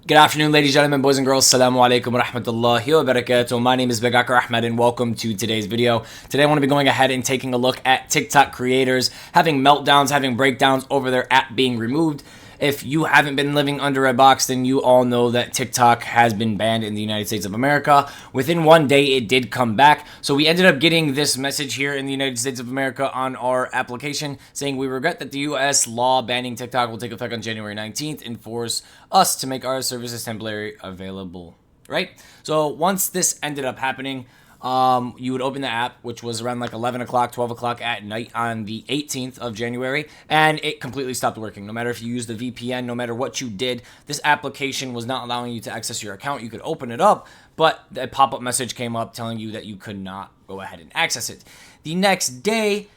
Good afternoon, ladies, gentlemen, boys and girls. Assalamu alaikum wa rahmatullahi wa barakatuh. My name is Begakar Ahmed and welcome to today's video. Today I want to be going ahead and taking a look at TikTok creators having meltdowns, having breakdowns over their app being removed. If you haven't been living under a box, then you all know that TikTok has been banned in the United States of America. Within one day, it did come back. So we ended up getting this message here in the United States of America on our application saying, "We regret that the U.S. law banning TikTok will take effect on January 19th and force us to make our services temporarily available." Right? So once this ended up happening, you would open the app, which was around like 11 o'clock, 12 o'clock at night on the 18th of January, and it completely stopped working. No matter if you used the VPN, no matter what you did, this application was not allowing you to access your account. You could open it up, but a pop-up message came up telling you that you could not go ahead and access it. The next day,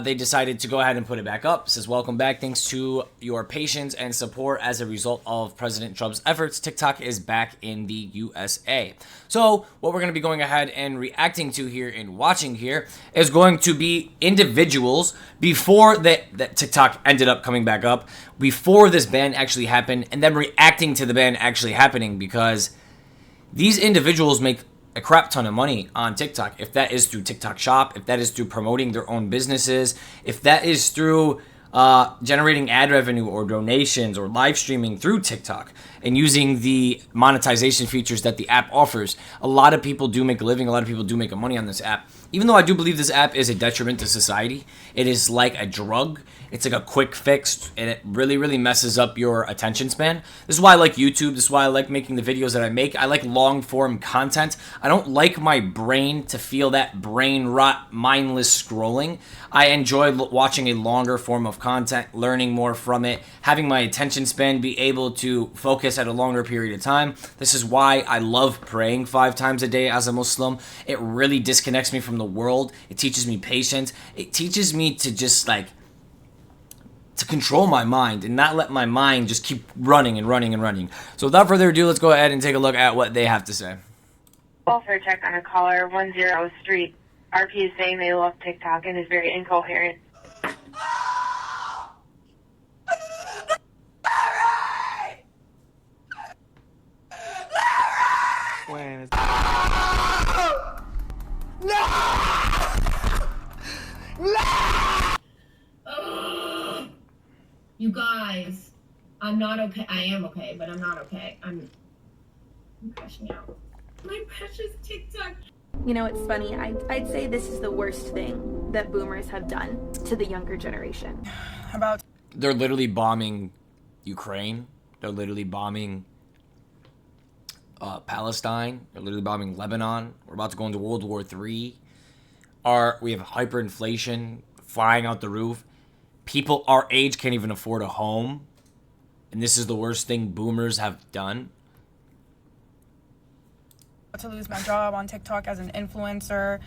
they decided to go ahead and put it back up. It says, "Welcome back. Thanks to your patience and support as a result of President Trump's efforts, TikTok is back in the USA." So what we're going to be going ahead and reacting to here and watching here is going to be individuals before that TikTok ended up coming back up, before this ban actually happened, and then reacting to the ban actually happening, because these individuals make a crap ton of money on TikTok. If that is through TikTok Shop, if that is through promoting their own businesses, if that is through generating ad revenue or donations or live streaming through TikTok and using the monetization features that the app offers, a lot of people do make a living. A lot of people do make money on this app. Even though I do believe this app is a detriment to society, it is like a drug. It's like a quick fix, and it really, really messes up your attention span. This is why I like YouTube. This is why I like making the videos that I make. I like long-form content. I don't like my brain to feel that brain rot, mindless scrolling. I enjoy watching a longer form of content, learning more from it, having my attention span be able to focus at a longer period of time. This is why I love praying 5 times a day as a Muslim. It really disconnects me from the world. It teaches me patience. It teaches me to just to control my mind and not let my mind just keep running and running and running. So without further ado, let's go ahead and take a look at what they have to say. Welfare check on a caller 10 Street. RP is saying they love TikTok and is very incoherent. When is You guys, I'm not okay. I am okay, but I'm not okay. I'm crashing out. My precious TikTok. You know, it's funny. I'd say this is the worst thing that boomers have done to the younger generation. They're literally bombing Ukraine. They're literally bombing Palestine. They're literally bombing Lebanon. We're about to go into World War III. We have hyperinflation flying out the roof. People our age can't even afford a home. And this is the worst thing boomers have done. to lose my job on TikTok as an influencer.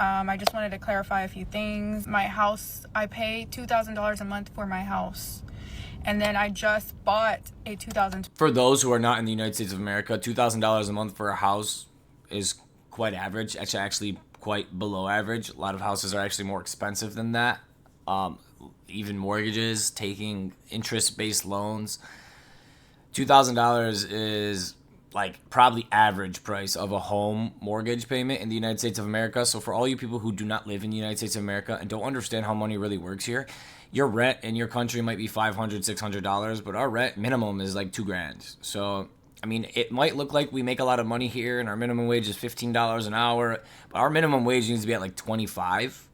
I just wanted to clarify a few things. My house, I pay $2,000 a month for my house. And then I just bought a For those who are not in the United States of America, $2,000 a month for a house is quite average. It's actually quite below average. A lot of houses are actually more expensive than that. Even mortgages, taking interest-based loans. $2,000 is like probably average price of a home mortgage payment in the United States of America. So for all you people who do not live in the United States of America and don't understand how money really works here, your rent in your country might be $500, $600, but our rent minimum is like $2,000. So, I mean, it might look like we make a lot of money here and our minimum wage is $15 an hour, but our minimum wage needs to be at like 25,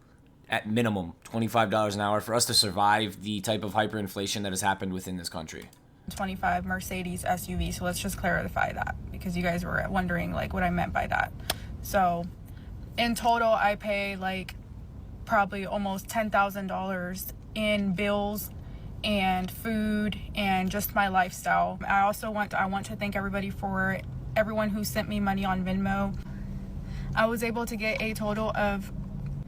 at minimum $25 an hour for us to survive the type of hyperinflation that has happened within this country. 25 Mercedes SUV. So let's just clarify that because you guys were wondering like what I meant by that. So in total, I pay like probably almost $10,000 in bills and food and just my lifestyle. I also want to thank everyone who sent me money on Venmo. I was able to get a total of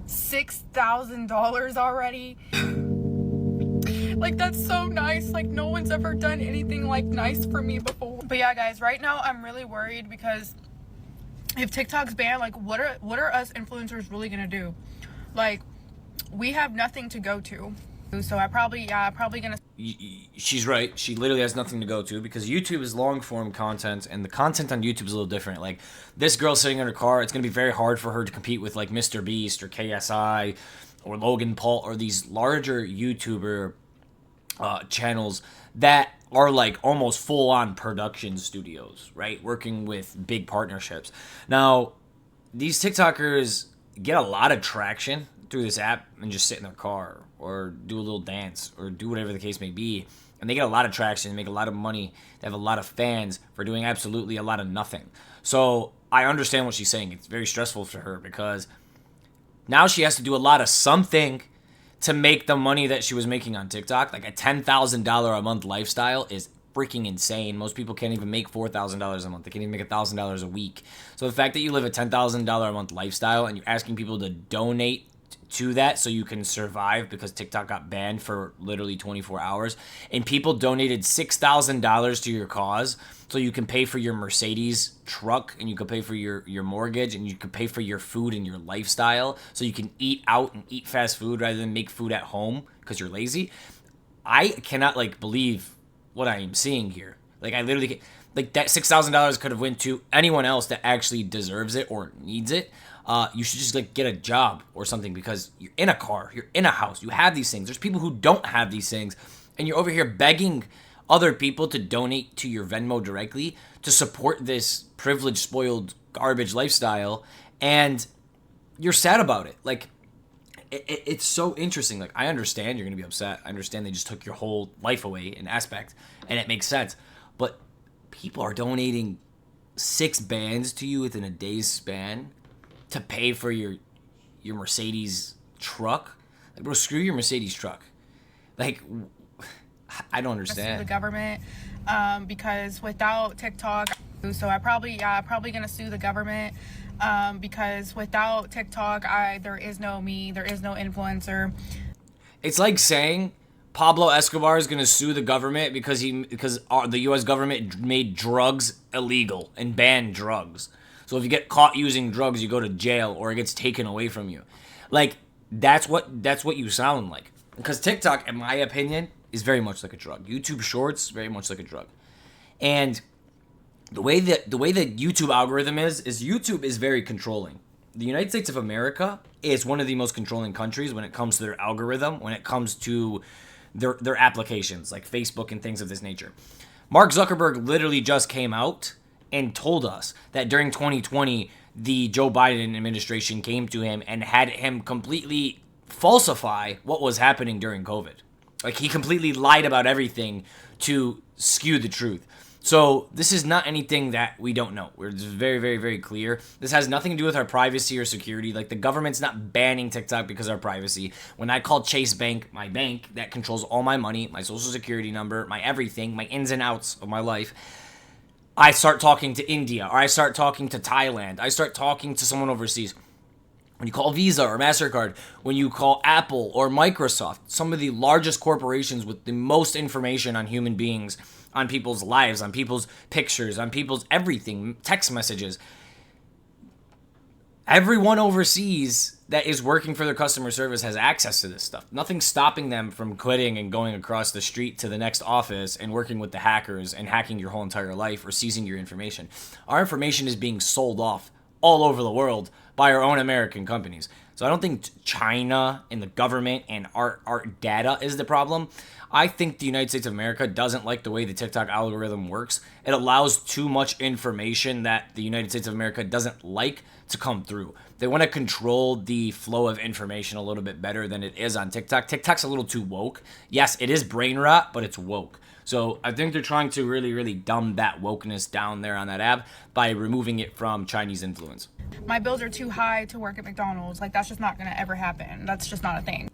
$6,000 already. Like, that's so nice. Like, no one's ever done anything like nice for me before. But yeah, guys, right now I'm really worried because if TikTok's banned, like, what are us influencers really gonna do? Like, we have nothing to go to. So I probably gonna. She's right. She literally has nothing to go to because YouTube is long form content, and the content on YouTube is a little different. Like this girl sitting in her car, it's gonna be very hard for her to compete with like Mr. Beast or KSI or Logan Paul or these larger YouTuber channels that are like almost full on production studios, right? Working with big partnerships. Now, these TikTokers get a lot of traction through this app and just sit in their car or do a little dance or do whatever the case may be. And they get a lot of traction, they make a lot of money, they have a lot of fans for doing absolutely a lot of nothing. So I understand what she's saying. It's very stressful for her because now she has to do a lot of something to make the money that she was making on TikTok. Like a $10,000 a month lifestyle is freaking insane. Most people can't even make $4,000 a month. They can't even make $1,000 a week. So the fact that you live a $10,000 a month lifestyle and you're asking people to donate to that so you can survive because TikTok got banned for literally 24 hours and people donated $6,000 to your cause so you can pay for your Mercedes truck and you can pay for your mortgage and you can pay for your food and your lifestyle so you can eat out and eat fast food rather than make food at home because you're lazy. I cannot like believe what I am seeing here. Like I literally can't, like that $6,000 could have went to anyone else that actually deserves it or needs it. You should just like get a job or something because you're in a car, you're in a house, you have these things. There's people who don't have these things, and you're over here begging other people to donate to your Venmo directly to support this privileged, spoiled, garbage lifestyle, and you're sad about it. Like, it's so interesting. Like, I understand you're gonna be upset. I understand they just took your whole life away in aspect, and it makes sense. But people are donating 6 bands to you within a day's span to pay for your Mercedes truck. Like, bro, screw your Mercedes truck. Like, I don't understand. The government, because without TikTok, so I probably gonna sue the government, because without TikTok, there is no me, there is no influencer. It's like saying Pablo Escobar is gonna sue the government because the U.S. government made drugs illegal and banned drugs. So if you get caught using drugs, you go to jail or it gets taken away from you. Like, that's what you sound like. Because TikTok, in my opinion, is very much like a drug. YouTube Shorts, very much like a drug. And the way that YouTube algorithm is YouTube is very controlling. The United States of America is one of the most controlling countries when it comes to their algorithm, when it comes to their applications, like Facebook and things of this nature. Mark Zuckerberg literally just came out and told us that during 2020, the Joe Biden administration came to him and had him completely falsify what was happening during COVID. Like, he completely lied about everything to skew the truth. So this is not anything that we don't know. We're just very, very, very clear. This has nothing to do with our privacy or security. Like, the government's not banning TikTok because of our privacy. When I call Chase Bank, my bank that controls all my money, my social security number, my everything, my ins and outs of my life, I start talking to India, or I start talking to Thailand, I start talking to someone overseas. When you call Visa or MasterCard, when you call Apple or Microsoft, some of the largest corporations with the most information on human beings, on people's lives, on people's pictures, on people's everything, text messages, everyone overseas that is working for their customer service has access to this stuff. Nothing's stopping them from quitting and going across the street to the next office and working with the hackers and hacking your whole entire life or seizing your information. Our information is being sold off all over the world by our own American companies. So I don't think China and the government and our data is the problem. I think the United States of America doesn't like the way the TikTok algorithm works. It allows too much information that the United States of America doesn't like to come through. They want to control the flow of information a little bit better than it is on TikTok. TikTok's a little too woke. Yes, it is brain rot, but it's woke. So I think they're trying to really, really dumb that wokeness down there on that app by removing it from Chinese influence. My bills are too high to work at McDonald's. Like, that's just not gonna ever happen. That's just not a thing.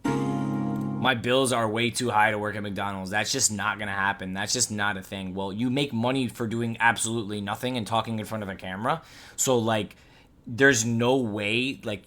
My bills are way too high to work at McDonald's. That's just not going to happen. That's just not a thing. Well, you make money for doing absolutely nothing and talking in front of a camera. So, like, there's no way, like,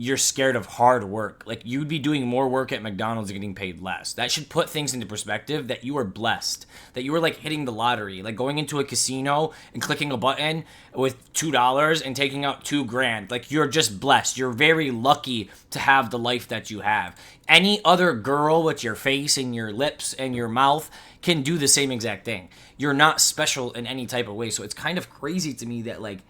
you're scared of hard work. Like, you'd be doing more work at McDonald's and getting paid less. That should put things into perspective, that you are blessed, that you are like hitting the lottery, like going into a casino and clicking a button with $2 and taking out $2,000. Like, you're just blessed. You're very lucky to have the life that you have. Any other girl with your face and your lips and your mouth can do the same exact thing. You're not special in any type of way. So it's kind of crazy to me that, like,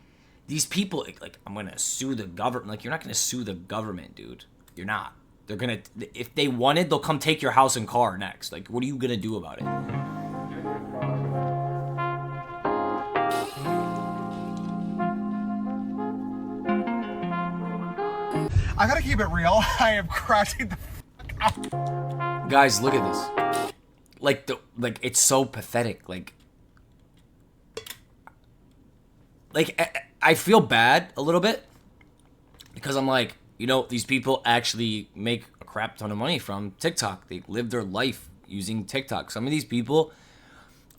these people, like, I'm going to sue the government. Like, you're not going to sue the government, dude. You're not. They're going to, if they wanted, they'll come take your house and car next. Like, what are you going to do about it? I gotta keep it real. I am crashing the fuck out. Guys, look at this. Like, it's so pathetic. Like, I feel bad a little bit because I'm like, you know, these people actually make a crap ton of money from TikTok. They live their life using TikTok. Some of these people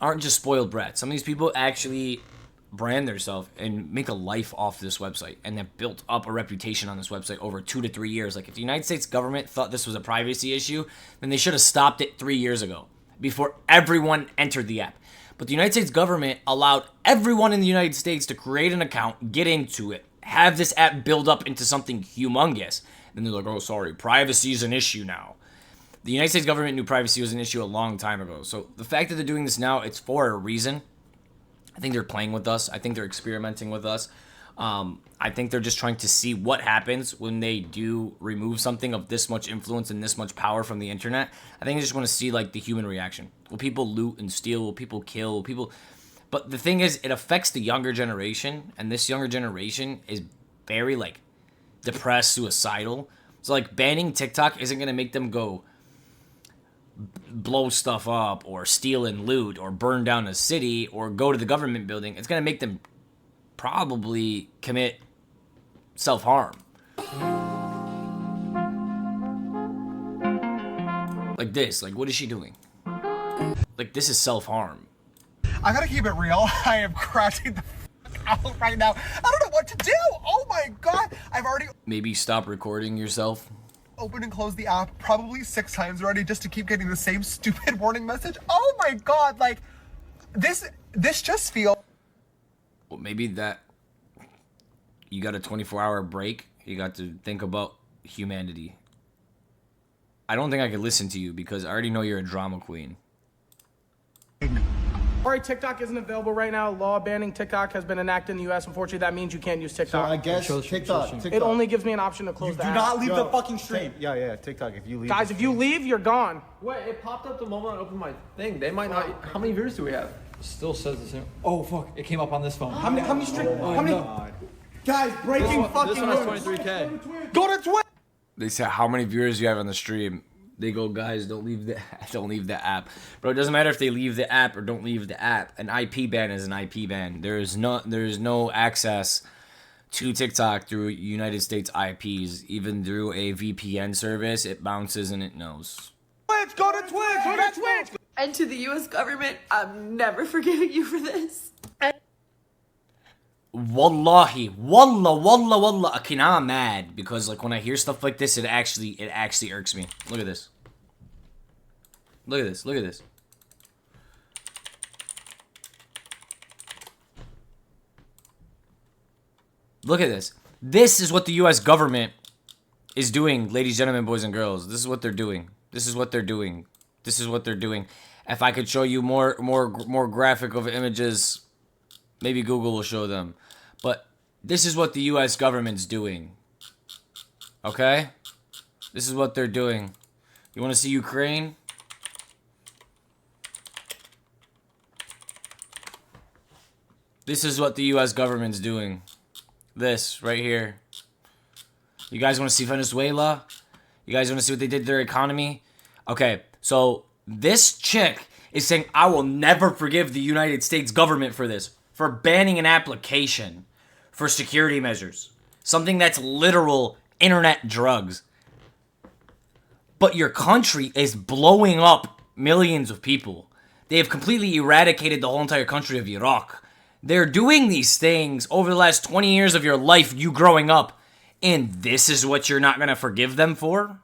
aren't just spoiled brats. Some of these people actually brand themselves and make a life off this website, and they've built up a reputation on this website over 2 to 3 years. Like, if the United States government thought this was a privacy issue, then they should have stopped it 3 years ago before everyone entered the app. But the United States government allowed everyone in the United States to create an account, get into it, have this app build up into something humongous. Then they're like, oh, sorry, privacy is an issue now. The United States government knew privacy was an issue a long time ago. So the fact that they're doing this now, it's for a reason. I think they're playing with us. I think they're experimenting with us. I think they're just trying to see what happens when they do remove something of this much influence and this much power from the internet. I think they just want to see, like, the human reaction. Will people loot and steal? Will people kill? Will people... But the thing is, it affects the younger generation, and this younger generation is very, like, depressed, suicidal. So, like, banning TikTok isn't going to make them go blow stuff up or steal and loot or burn down a city or go to the government building. It's going to make them probably commit self-harm. Like this. Like, what is she doing? Like, this is self-harm. I gotta keep it real. I am crashing the fuck out right now. I don't know what to do. Oh my god. I've already Maybe stop recording yourself. opened and closed the app probably 6 times already just to keep getting the same stupid warning message. Oh my god. Like, this just feels... Well, maybe that you got a 24-hour break. You got to think about humanity. I don't think I could listen to you because I already know you're a drama queen. Sorry, TikTok isn't available right now. Law banning TikTok has been enacted in the U.S. Unfortunately, that means you can't use So TikTok. I guess TikTok. It only gives me an option to close the Do app. not leave Yo, the fucking stream. Yeah, TikTok. If you leave, Guys, if you leave, you're gone. Wait, it popped up the moment I opened my thing. They might not. How many viewers do we have? Still says the same. Oh fuck! It came up on this phone. How many stream? How many? God. Guys, breaking This fucking one has news. 23K. Go to Twitch. They said, how many viewers you have on the stream? They go, guys, don't leave the app. Bro, it doesn't matter if they leave the app or don't leave the app. An IP ban is an IP ban. There's no access to TikTok through United States IPs. Even through a VPN service, it bounces and it knows. Twitch. Go to Twitch. Go to Twitch. And to the U.S. government, I'm never forgiving you for this. Wallahi, wallah. Okay, now I'm mad because, like, when I hear stuff like this, it actually irks me. Look at this. Look at this. Look at this. Look at this. This is what the U.S. government is doing, ladies, gentlemen, boys, and girls. This is what they're doing. This is what they're doing. This is what they're doing. If I could show you more graphic of images, maybe Google will show them. But this is what the U.S. government's doing. Okay? This is what they're doing. You want to see Ukraine? This is what the U.S. government's doing. This, right here. You guys want to see Venezuela? You guys want to see what they did to their economy? Okay, so this chick is saying, I will never forgive the United States government for this. For banning an application for security measures. Something that's literal internet drugs. But your country is blowing up millions of people. They have completely eradicated the whole entire country of Iraq. They're doing these things over the last 20 years of your life, you growing up. And this is what you're not going to forgive them for?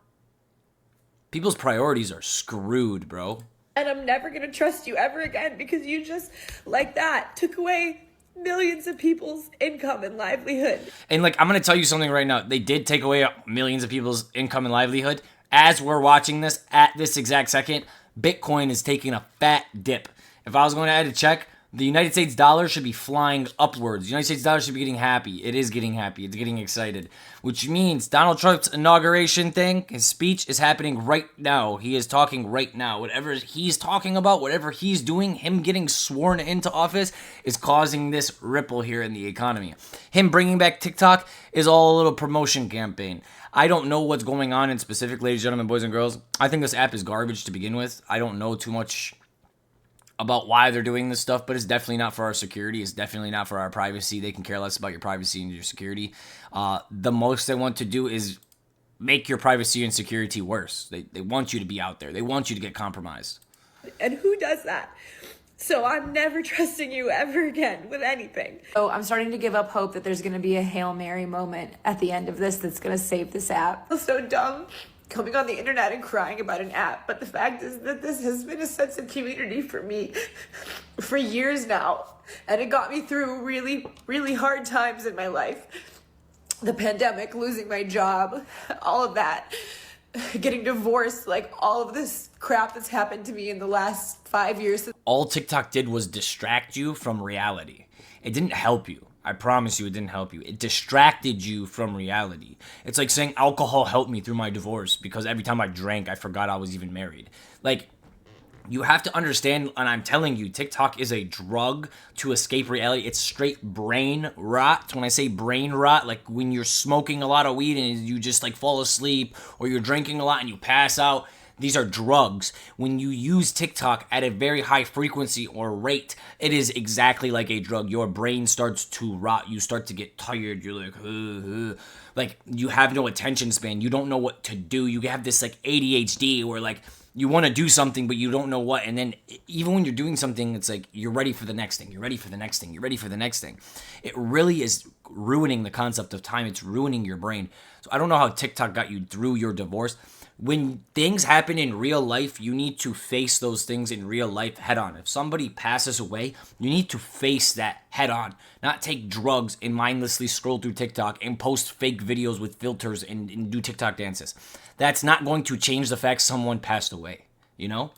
People's priorities are screwed, bro. And I'm never gonna trust you ever again because you just, like that, took away millions of people's income and livelihood. And like, I'm going to tell you something right now. They did take away millions of people's income and livelihood. As we're watching this, at this exact second, Bitcoin is taking a fat dip. If I was going to add a check, the United States dollar should be flying upwards. The United States dollar should be getting happy. It is getting happy. It's getting excited. Which means Donald Trump's inauguration thing, his speech is happening right now. He is talking right now. Whatever he's talking about, whatever he's doing, him getting sworn into office is causing this ripple here in the economy. Him bringing back TikTok is all a little promotion campaign. I don't know what's going on in specific, ladies, gentlemen, boys, and girls. I think this app is garbage to begin with. I don't know too much about why they're doing this stuff, but it's definitely not for our security. It's definitely not for our privacy. They can care less about your privacy and your security. The most they want to do is make your privacy and security worse. They want you to be out there. They want you to get compromised. And who does that? So I'm never trusting you ever again with anything. So I'm starting to give up hope that there's going to be a Hail Mary moment at the end of this that's going to save this app. I feel so dumb coming on the internet and crying about an app, but the fact is that this has been a sense of community for me for years now, and it got me through really, really hard times in my life. The pandemic, losing my job, all of that, getting divorced, like all of this crap that's happened to me in the last 5 years. All TikTok did was distract you from reality. It didn't help you. I promise you it didn't help you. It distracted you from reality. It's like saying alcohol helped me through my divorce because every time I drank, I forgot I was even married. Like, you have to understand, and I'm telling you, TikTok is a drug to escape reality. It's straight brain rot. When I say brain rot, like when you're smoking a lot of weed and you just like fall asleep, or you're drinking a lot and you pass out. These are drugs. When you use TikTok at a very high frequency or rate, it is exactly like a drug. Your brain starts to rot. You start to get tired. You're like, like you have no attention span. You don't know what to do. You have this like ADHD where like you want to do something, but you don't know what. And then even when you're doing something, it's like you're ready for the next thing. You're ready for the next thing. You're ready for the next thing. It really is ruining the concept of time. It's ruining your brain. So I don't know how TikTok got you through your divorce. When things happen in real life, you need to face those things in real life head on. If somebody passes away, you need to face that head on. Not take drugs and mindlessly scroll through TikTok and post fake videos with filters and do TikTok dances. That's not going to change the fact someone passed away, you know?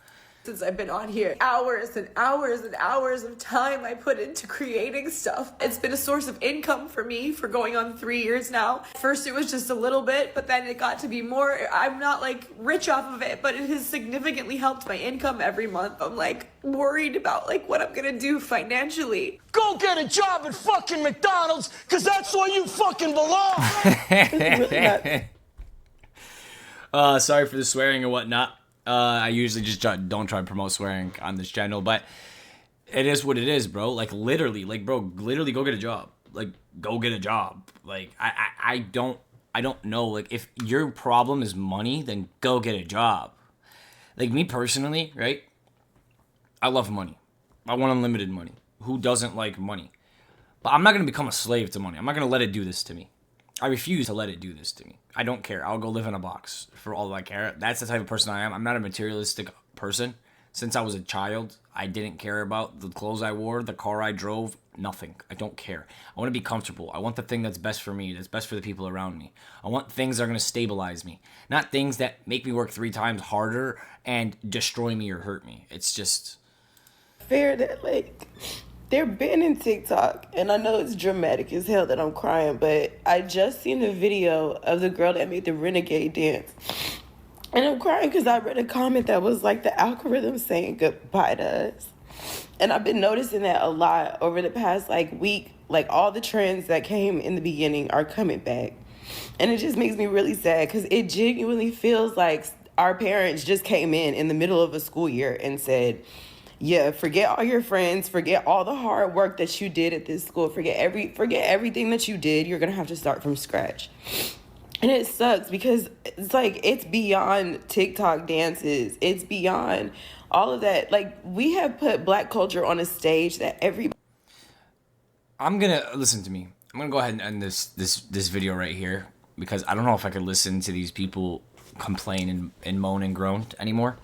Since I've been on here, hours and hours and hours of time I put into creating stuff. It's been a source of income for me for going on 3 years now. First it was just a little bit, but then it got to be more. I'm not like rich off of it, but it has significantly helped my income every month. I'm like worried about like what I'm gonna do financially. Go get a job at fucking McDonald's, cause that's where you fucking belong. Sorry for the swearing and whatnot. I usually just don't try to promote swearing on this channel, but it is what it is, bro. Like literally go get a job. Like go get a job. Like I don't know. Like if your problem is money, then go get a job. Like me personally, right? I love money. I want unlimited money. Who doesn't like money? But I'm not going to become a slave to money. I'm not going to let it do this to me. I refuse to let it do this to me. I don't care. I'll go live in a box for all I care. That's the type of person I am. I'm not a materialistic person. Since I was a child, I didn't care about the clothes I wore, the car I drove, nothing. I don't care. I want to be comfortable. I want the thing that's best for me, that's best for the people around me. I want things that are going to stabilize me, not things that make me work 3 times harder and destroy me or hurt me. It's just fair that like they're banning TikTok, and I know it's dramatic as hell that I'm crying, but I just seen the video of the girl that made the renegade dance. And I'm crying because I read a comment that was like the algorithm saying goodbye to us. And I've been noticing that a lot over the past like week. Like all the trends that came in the beginning are coming back. And it just makes me really sad because it genuinely feels like our parents just came in the middle of a school year and said, yeah, forget all your friends, forget all the hard work that you did at this school, forget everything that you did. You're going to have to start from scratch. And it sucks because it's like it's beyond TikTok dances. It's beyond all of that. Like we have put Black culture on a stage that everybody. I'm going to listen to me. I'm going to go ahead and end this video right here. because I don't know if I could listen to these people complain and moan and groan anymore.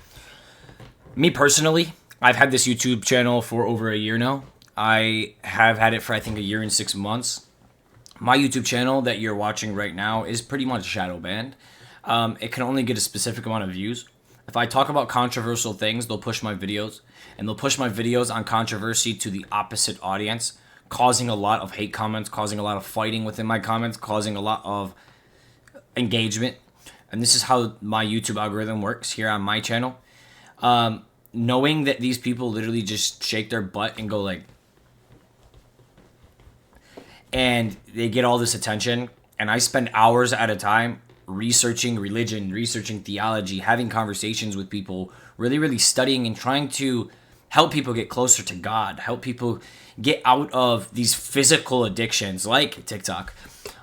Me personally, I've had this YouTube channel for over a year now. I have had it for I think a year and 6 months. My YouTube channel that you're watching right now is pretty much shadow banned. It can only get a specific amount of views. If I talk about controversial things, they'll push my videos, and they'll push my videos on controversy to the opposite audience, causing a lot of hate comments, causing a lot of fighting within my comments, causing a lot of engagement. And this is how my YouTube algorithm works here on my channel. Knowing that these people literally just shake their butt and go like, and they get all this attention, and I spend hours at a time researching religion, researching theology, having conversations with people, really studying and trying to help people get closer to God, help people get out of these physical addictions like TikTok.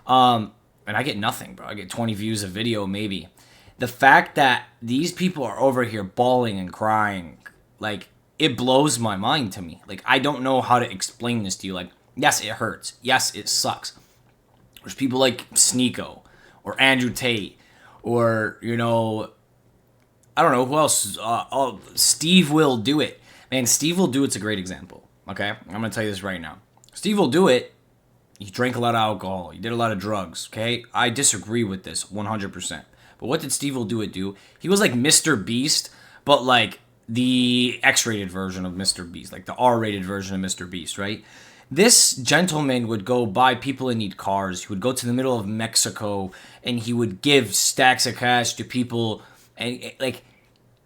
And I get nothing, bro. I get 20 views a video maybe. The fact that these people are over here bawling and crying, like, it blows my mind to me. Like, I don't know how to explain this to you. Like, yes, it hurts. Yes, it sucks. There's people like Sneeko or Andrew Tate or, you know, I don't know who else. Steve Will Do It. Man, Steve Will Do It's a great example. Okay? I'm going to tell you this right now. Steve Will Do It. He drank a lot of alcohol. He did a lot of drugs. Okay? I disagree with this 100%. But what did Steve Will Do It do? He was like Mr. Beast, but like the X-rated version of Mr. Beast, like the R-rated version of Mr. Beast, right? This gentleman would go buy people in need cars. He would go to the middle of Mexico and he would give stacks of cash to people. And like,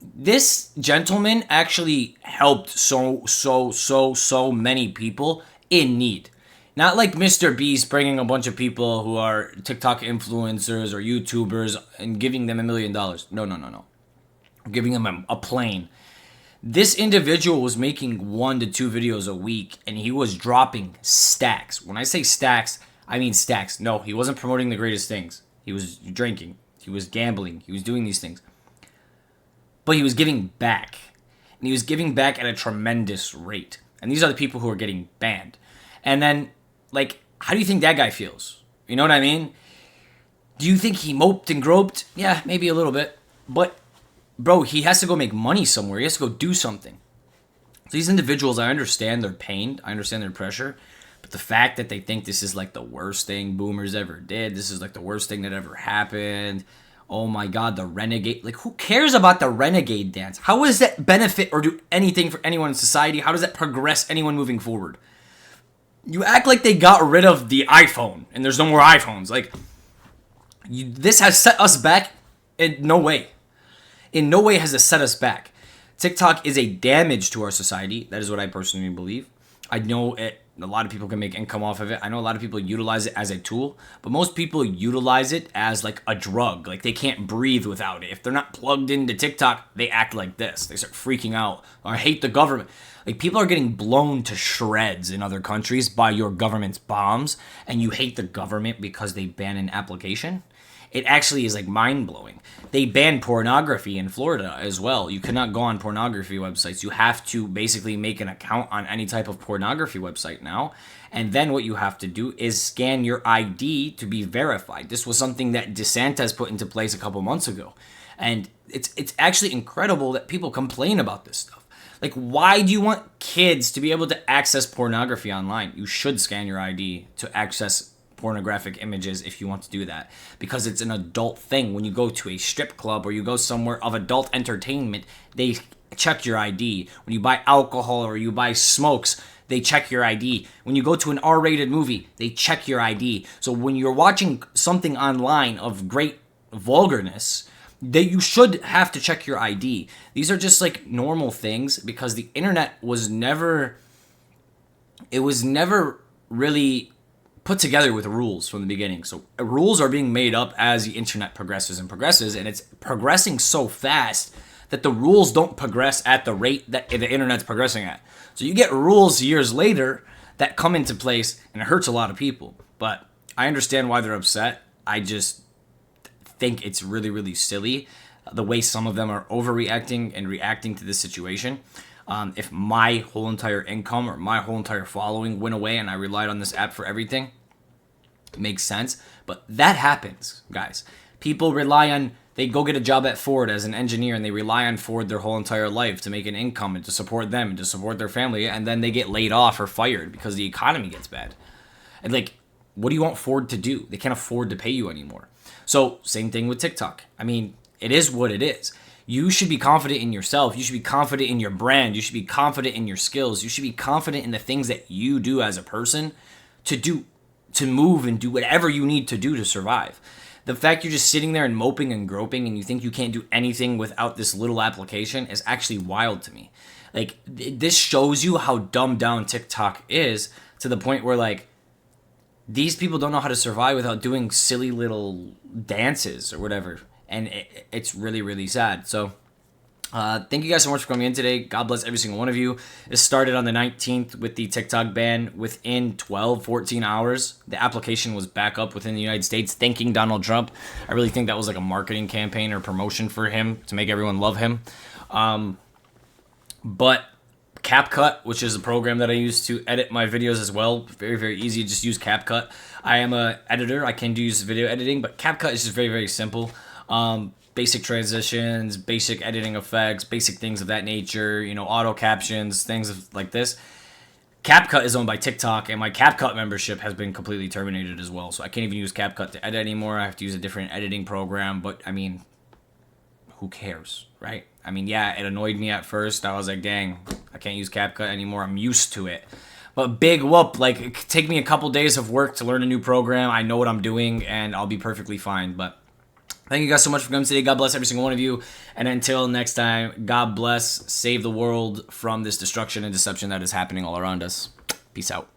this gentleman actually helped so many people in need. Not like Mr. Beast bringing a bunch of people who are TikTok influencers or YouTubers and giving them $1 million. No. Giving them a plane. This individual was making 1 to 2 videos a week, and he was dropping stacks. When I say stacks, I mean stacks. No, he wasn't promoting the greatest things. He was drinking. He was gambling. He was doing these things. But he was giving back. And he was giving back at a tremendous rate. And these are the people who are getting banned. And then, like, how do you think that guy feels? You know what I mean? Do you think he moped and groped? Yeah, maybe a little bit. But, bro, he has to go make money somewhere. He has to go do something. So these individuals, I understand their pain. I understand their pressure. But the fact that they think this is, like, the worst thing boomers ever did. This is, like, the worst thing that ever happened. Oh, my God, the renegade. Like, who cares about the renegade dance? How does that benefit or do anything for anyone in society? How does that progress anyone moving forward? You act like they got rid of the iPhone and there's no more iPhones. Like, this has set us back in no way. In no way has it set us back. TikTok is a damage to our society. That is what I personally believe. I know a lot of people can make income off of it. I know a lot of people utilize it as a tool, but most people utilize it as like a drug. Like, they can't breathe without it. If they're not plugged into TikTok, they act like this. They start freaking out or hate the government. Like, people are getting blown to shreds in other countries by your government's bombs, and you hate the government because they ban an application? It actually is, like, mind-blowing. They banned pornography in Florida as well. You cannot go on pornography websites. You have to basically make an account on any type of pornography website now. And then what you have to do is scan your ID to be verified. This was something that DeSantis put into place a couple months ago. And it's actually incredible that people complain about this stuff. Like, why do you want kids to be able to access pornography online? You should scan your ID to access pornographic images if you want to do that, because it's an adult thing. When you go to a strip club or you go somewhere of adult entertainment, they check your ID. When you buy alcohol or you buy smokes, they check your ID. When you go to an R-rated movie, they check your ID. So when you're watching something online of great vulgarness, that you should have to check your ID. These are just like normal things, because the internet was never really put together with rules from the beginning. So rules are being made up as the internet progresses, and it's progressing so fast that the rules don't progress at the rate that the internet's progressing at. So you get rules years later that come into place, and it hurts a lot of people. But I understand why they're upset. I just think it's really silly the way some of them are overreacting and reacting to this situation. If my whole entire income or my whole entire following went away and I relied on this app for everything, makes sense. But that happens, guys. People rely on, they go get a job at Ford as an engineer, and they rely on Ford their whole entire life to make an income and to support them and to support their family, and then they get laid off or fired because the economy gets bad. And like, what do you want Ford to do? They can't afford to pay you anymore. So same thing with TikTok. I mean, it is what it is. You should be confident in yourself. You should be confident in your brand. You should be confident in your skills. You should be confident in the things that you do as a person to move and do whatever you need to do to survive. The fact you're just sitting there and moping and groping and you think you can't do anything without this little application is actually wild to me. Like, this shows you how dumbed down TikTok is, to the point where, like, these people don't know how to survive without doing silly little dances or whatever. And it's really, really sad. So thank you guys so much for coming in today. God bless every single one of you. It started on the 19th with the TikTok ban. Within 14 hours, the application was back up within the United States, thanking Donald Trump. I really think that was like a marketing campaign or promotion for him to make everyone love him. But CapCut, which is a program that I use to edit my videos as well. Very, very easy. Just use CapCut. I am an editor. I can use video editing, but CapCut is just very, very simple. Basic transitions, basic editing effects, basic things of that nature, you know, auto captions, things like this. CapCut is owned by TikTok, and my CapCut membership has been completely terminated as well. So I can't even use CapCut to edit anymore. I have to use a different editing program, but I mean, who cares, right? I mean, yeah, it annoyed me at first. I was like, dang, I can't use CapCut anymore. I'm used to it. But big whoop, like, it could take me a couple days of work to learn a new program. I know what I'm doing, and I'll be perfectly fine. But thank you guys so much for coming today. God bless every single one of you. And until next time, God bless. Save the world from this destruction and deception that is happening all around us. Peace out.